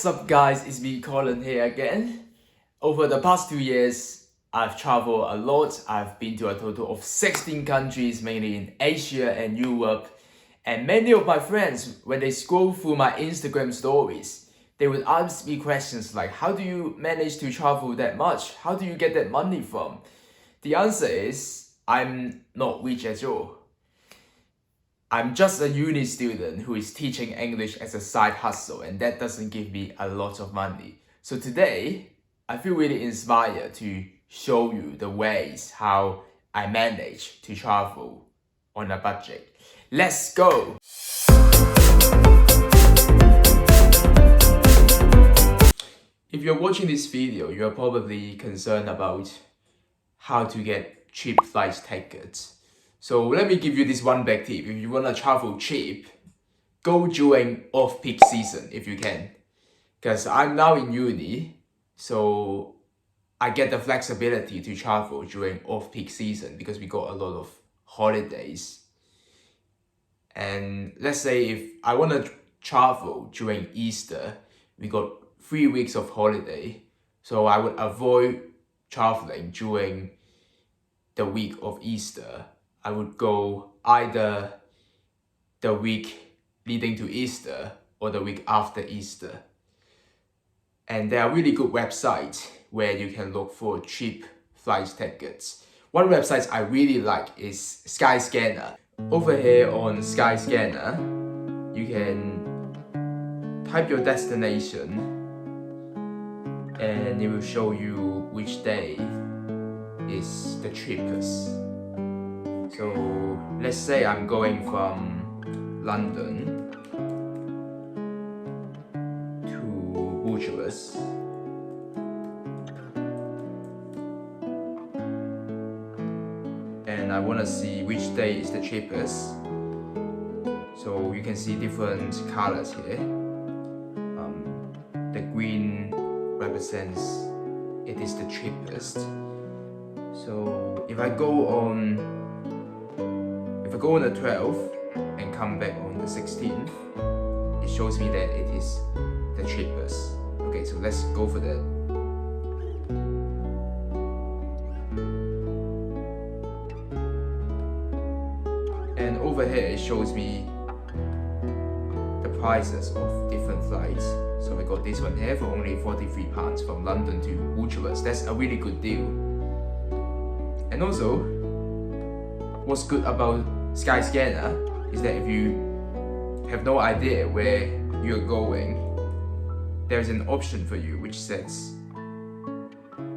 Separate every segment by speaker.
Speaker 1: What's up guys, it's me Colin here again. Over the past 2 years, I've traveled a lot. I've been to a total of 16 countries, mainly in Asia and Europe. And many of my friends, when they scroll through my Instagram stories, they would ask me questions like, how do you manage to travel that much? How do you get that money from? The answer is, I'm not rich at all. I'm just a uni student who is teaching English as a side hustle, and that doesn't give me a lot of money. So today, I feel really inspired to show you the ways how I manage to travel on a budget. Let's go! If you're watching this video, you're probably concerned about how to get cheap flight tickets. So let me give you this one big tip. If you want to travel cheap, go during off-peak season if you can. Because I'm now in uni, so I get the flexibility to travel during off-peak season because we got a lot of holidays. And let's say if I want to travel during Easter, we got 3 weeks of holiday. So I would avoid traveling during the week of Easter. I would go either the week leading to Easter or the week after Easter. And there are really good websites where you can look for cheap flight tickets. One website I really like is Skyscanner. Over here on Skyscanner, you can type your destination and it will show you which day is the cheapest. So let's say I'm going from London to Bucharest. And I want to see which day is the cheapest. So you can see different colors here. The green represents it is the cheapest. So if I go on the 12th and come back on the 16th, it shows me that it is the cheapest. Okay, so let's go for that. And over here it shows me the prices of different flights. So I got this one here for only £43 from London to Bucharest. That's a really good deal. And also, what's good about Skyscanner is that if you have no idea where you're going, there's an option for you which says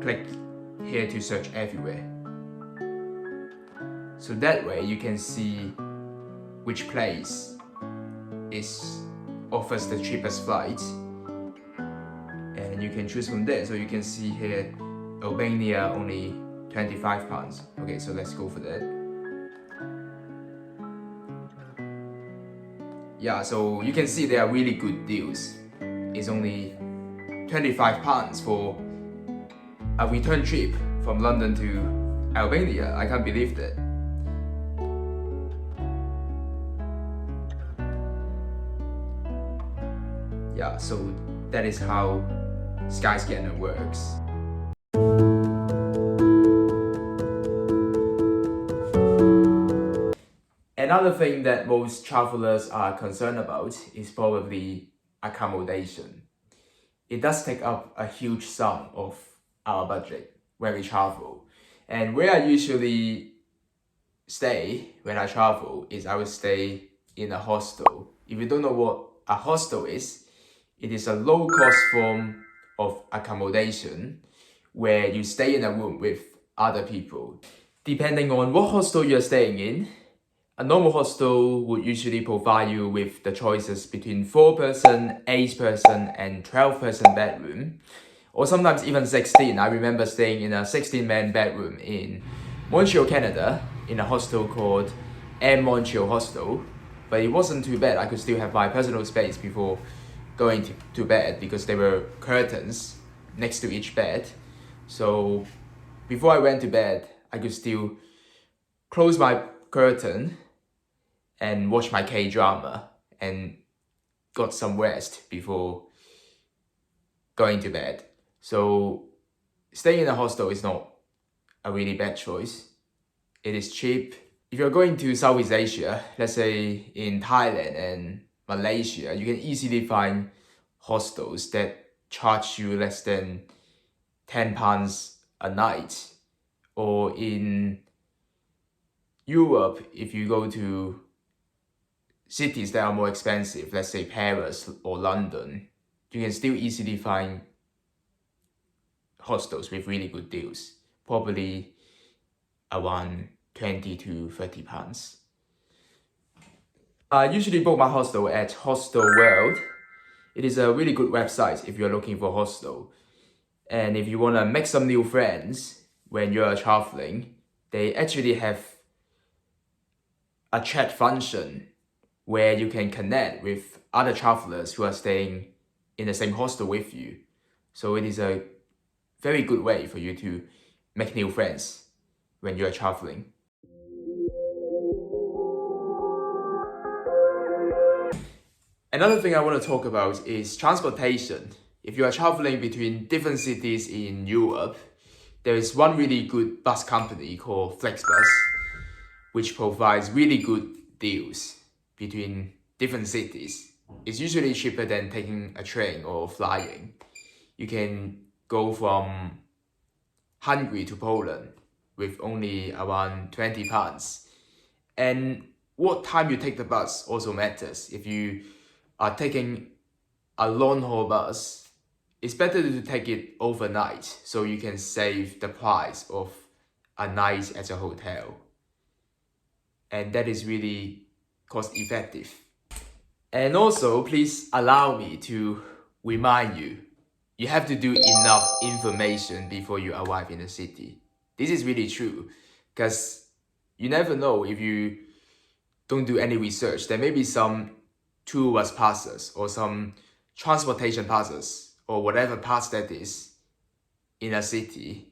Speaker 1: click here to search everywhere. So that way you can see which place offers the cheapest flight, and you can choose from there. So you can see here Albania only £25. Okay, so let's go for that. Yeah, so you can see there are really good deals. It's only £25 for a return trip from London to Albania. I can't believe that. Yeah, so that is how Skyscanner works. Another thing that most travelers are concerned about is probably accommodation. It does take up a huge sum of our budget when we travel. And where I usually stay when I travel is I would stay in a hostel. If you don't know what a hostel is, it is a low-cost form of accommodation where you stay in a room with other people. Depending on what hostel you're staying in, a normal hostel would usually provide you with the choices between 4-person, 8-person and 12-person bedroom, or sometimes even 16. I remember staying in a 16-man bedroom in Montreal, Canada, in a hostel called M Montreal Hostel, but it wasn't too bad. I could still have my personal space before going to bed because there were curtains next to each bed. So before I went to bed, I could still close my curtain and watch my K-drama and got some rest before going to bed. So staying in a hostel is not a really bad choice. It is cheap. If you're going to Southeast Asia, let's say in Thailand and Malaysia, you can easily find hostels that charge you less than £10 a night. Or in Europe, if you go to cities that are more expensive, let's say Paris or London, you can still easily find hostels with really good deals, probably around 20 to 30 pounds. I usually book my hostel at Hostel World. It is a really good website if you're looking for a hostel. And if you want to make some new friends when you're traveling, they actually have a chat function where you can connect with other travelers who are staying in the same hostel with you. So it is a very good way for you to make new friends when you're traveling. Another thing I want to talk about is transportation. If you are traveling between different cities in Europe, there is one really good bus company called Flexbus, which provides really good deals between different cities. It's usually cheaper than taking a train or flying. You can go from Hungary to Poland with only around £20. And what time you take the bus also matters. If you are taking a long haul bus, it's better to take it overnight so you can save the price of a night at a hotel. And that is really cost effective. And also, please allow me to remind you, you have to do enough information before you arrive in the city. This is really true, because you never know if you don't do any research. There may be some tourist passes or some transportation passes or whatever pass that is in a city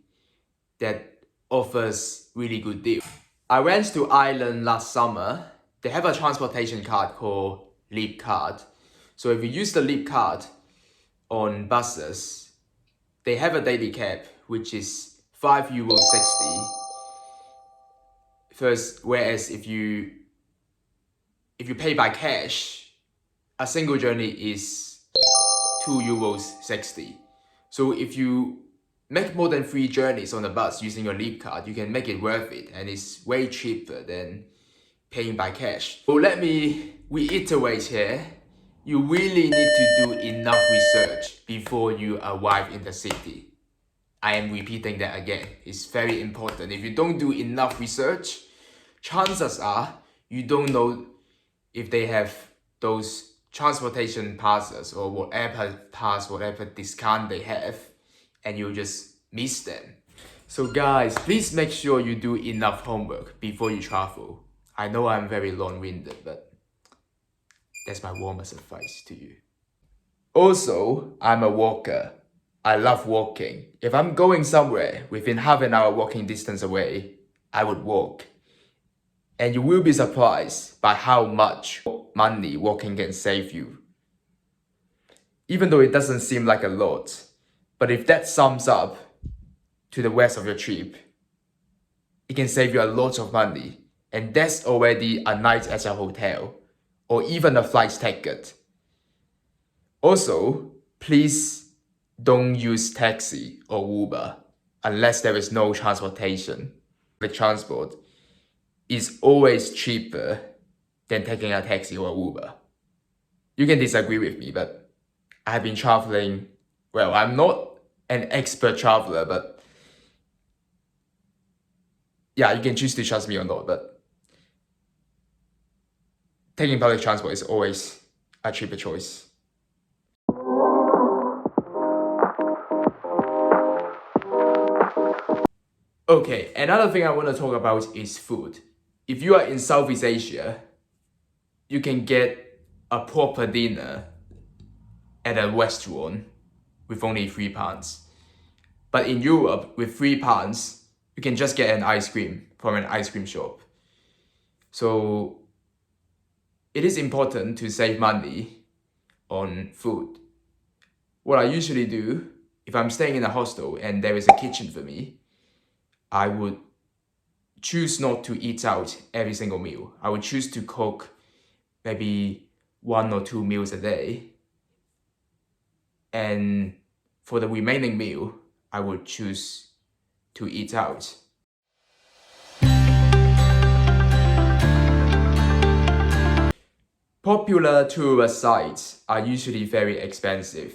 Speaker 1: that offers really good deals. I went to Ireland last summer. They have a transportation card called Leap Card. So if you use the Leap Card on buses, they have a daily cab, which is €5.60. First, whereas if you pay by cash, a single journey is €2.60. So if you make more than 3 journeys on a bus using your Leap Card, you can make it worth it, and it's way cheaper than paying by cash. So let me reiterate here. You really need to do enough research before you arrive in the city. I am repeating that again. It's very important. If you don't do enough research, chances are you don't know if they have those transportation passes or whatever pass, whatever discount they have, and you'll just miss them. So guys, please make sure you do enough homework before you travel. I know I'm very long-winded, but that's my warmest advice to you. Also, I'm a walker. I love walking. If I'm going somewhere within half an hour walking distance away, I would walk. And you will be surprised by how much money walking can save you. Even though it doesn't seem like a lot, but if that sums up to the rest of your trip, it can save you a lot of money. And that's already a night at a hotel or even a flight ticket. Also, please don't use taxi or Uber unless there is no transportation. Public transport is always cheaper than taking a taxi or Uber. You can disagree with me, but I have been traveling. Well, I'm not an expert traveler, but yeah, you can choose to trust me or not, but taking public transport is always a cheaper choice. Okay, another thing I want to talk about is food. If you are in Southeast Asia, you can get a proper dinner at a restaurant with only £3. But in Europe, with £3, you can just get an ice cream from an ice cream shop. So it is important to save money on food. what I usually do, if I'm staying in a hostel and there is a kitchen for me, I would choose not to eat out every single meal. I would choose to cook maybe 1 or 2 meals a day. And for the remaining meal, I would choose to eat out. Popular tourist sites are usually very expensive.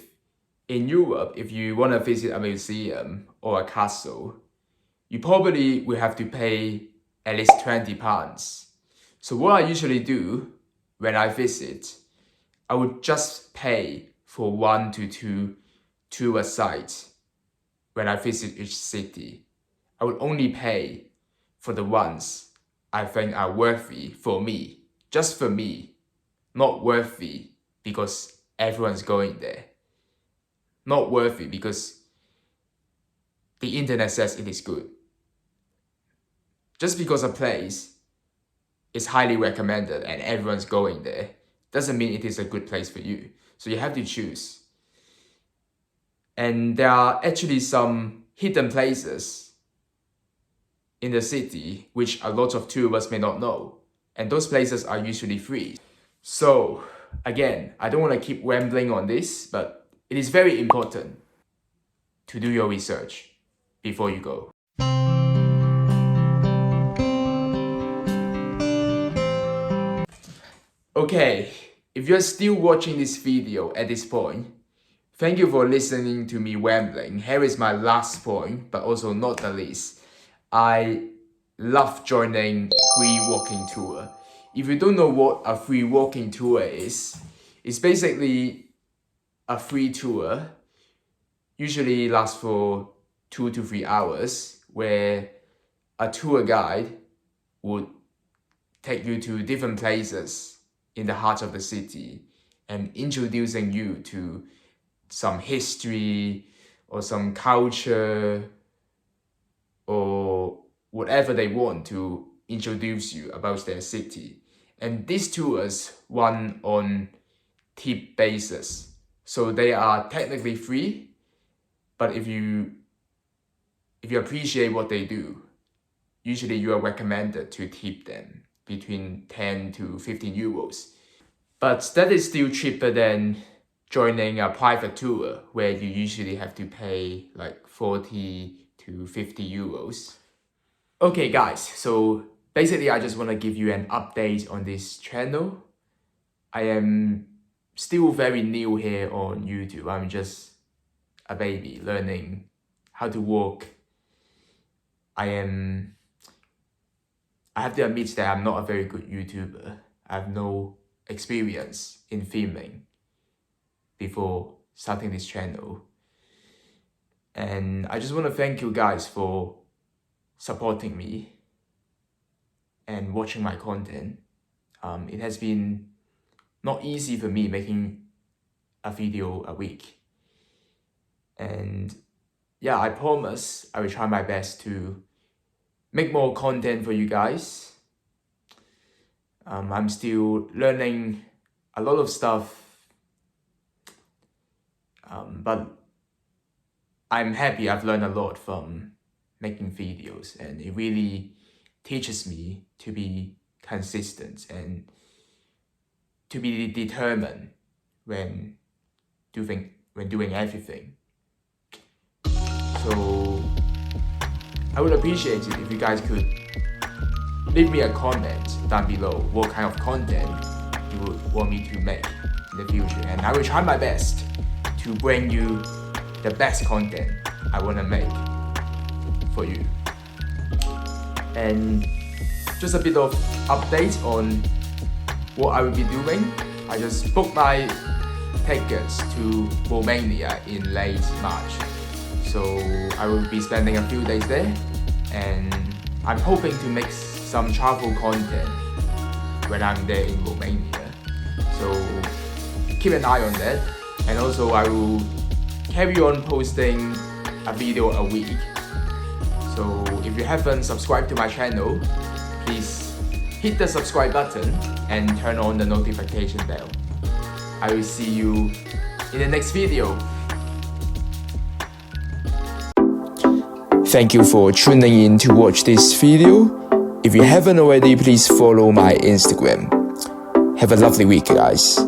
Speaker 1: In Europe, if you want to visit a museum or a castle, you probably will have to pay at least £20. So what I usually do when I visit, I would just pay for 1 to 2 tourist sites when I visit each city. I would only pay for the ones I think are worthy for me, just for me, not worthy because everyone's going there. Not worthy because the internet says it is good. Just because a place is highly recommended and everyone's going there doesn't mean it is a good place for you. So you have to choose. And there are actually some hidden places in the city which a lot of tourists may not know. And those places are usually free. So again, I don't want to keep rambling on this, but it is very important to do your research before you go. Okay, if you're still watching this video at this point, thank you for listening to me rambling. Here is my last point, but also not the least. I love joining free walking tour. If you don't know what a free walking tour is, it's basically a free tour, usually lasts for 2 to 3 hours, where a tour guide would take you to different places in the heart of the city and introducing you to some history or some culture or whatever they want to introduce you about their city. And these tours run on tip basis. So they are technically free, but if you appreciate what they do, usually you are recommended to tip them between 10 to 15 euros. But that is still cheaper than joining a private tour where you usually have to pay like 40 to 50 euros. Okay guys, so basically I just want to give you an update on this channel. I am still very new here on YouTube. I'm just a baby learning how to walk. I have to admit that I'm not a very good YouTuber. I have no experience in filming before starting this channel. And I just want to thank you guys for supporting me and watching my content. It has been not easy for me making a video a week. And yeah, I promise I will try my best to make more content for you guys. I'm still learning a lot of stuff, but I'm happy I've learned a lot from making videos, and it really teaches me to be consistent and to be determined when doing everything. So I would appreciate it if you guys could leave me a comment down below what kind of content you would want me to make in the future, and I will try my best to bring you the best content I want to make for you. And just a bit of update on what I will be doing. I just booked my tickets to Romania in late March. So I will be spending a few days there, and I'm hoping to make some travel content when I'm there in Romania. So keep an eye on that. And also I will carry on posting a video a week. So if you haven't subscribed to my channel, please hit the subscribe button and turn on the notification bell. I will see you in the next video. Thank you for tuning in to watch this video. If you haven't already, please follow my Instagram. Have a lovely week, guys.